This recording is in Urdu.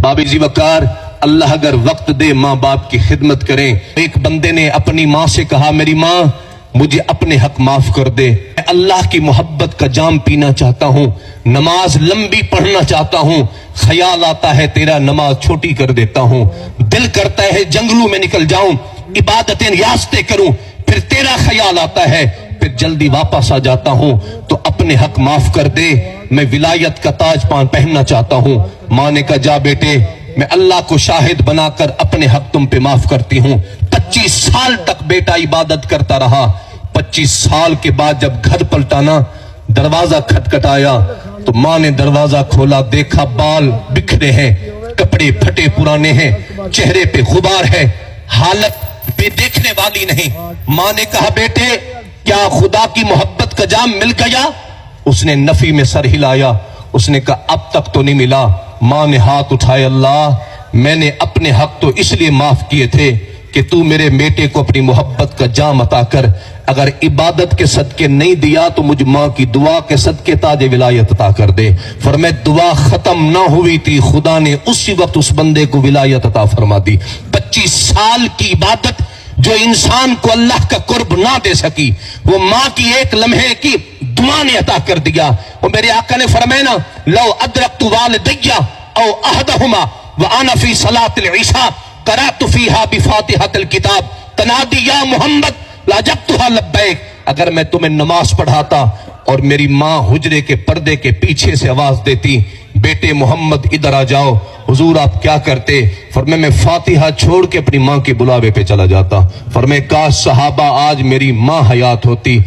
بابی زی وقار اللہ اگر وقت دے ماں باپ کی خدمت کریں. ایک بندے نے اپنی ماں سے کہا میری ماں مجھے اپنے حق معاف کر دے، میں اللہ کی محبت کا جام پینا چاہتا ہوں، نماز لمبی پڑھنا چاہتا ہوں، خیال آتا ہے تیرا نماز چھوٹی کر دیتا ہوں، دل کرتا ہے جنگلوں میں نکل جاؤں عبادتیں ریاستیں کروں، پھر تیرا خیال آتا ہے پھر جلدی واپس آ جاتا ہوں، تو اپنے حق معاف کر دے، میں ولایت کا تاج پہننا چاہتا ہوں. ماں نے کہا جا بیٹے میں اللہ کو شاہد بنا کر اپنے حق تم پہ معاف کرتی ہوں. 25 سال تک بیٹا عبادت کرتا رہا. 25 سال کے بعد جب گھر پلٹانا دروازہ کھٹکھٹایا تو ماں نے دروازہ کھولا، دیکھا بال بکھرے ہیں، کپڑے پھٹے پرانے ہیں، چہرے پہ غبار ہے، حالت بے دیکھنے والی نہیں. ماں نے کہا بیٹے کیا خدا کی محبت کا جام مل گیا؟ اس نے نفی میں سر ہلایا. اس نے کہا اب تک تو نہیں ملا. ماں نے ہاتھ اٹھائے، اللہ میں نے اپنے حق تو اس لیے معاف کیے تھے کہ تو میرے بیٹے کو اپنی محبت کا جام عطا کر، اگر عبادت کے صدقے نہیں دیا تو مجھ ماں کی دعا کے صدقے تاج ولایت عطا کر دے. فرمائے دعا ختم نہ ہوئی تھی خدا نے اسی وقت اس بندے کو ولایت عطا فرما دی. 25 سال کی عبادت جو انسان کو اللہ کا قرب نہ دے سکی وہ ماں کی ایک لمحے کی دعا نے عطا کر دیا. وہ میرے آقا نے فرمایا نا لو ادرکت والدی او احدہما وانا فی صلاۃ العشاء قرأت فیہا بفاتحۃ الکتاب تنادی یا محمد لاجبتھا لبیک. اگر میں تمہیں نماز پڑھاتا اور میری ماں حجرے کے پردے کے پیچھے سے آواز دیتی بیٹے محمد ادھر آ جاؤ، حضور آپ کیا کرتے؟ فرمائے میں فاتحہ چھوڑ کے اپنی ماں کے بلاوے پہ چلا جاتا. فرمائے کاش صحابہ آج میری ماں حیات ہوتی.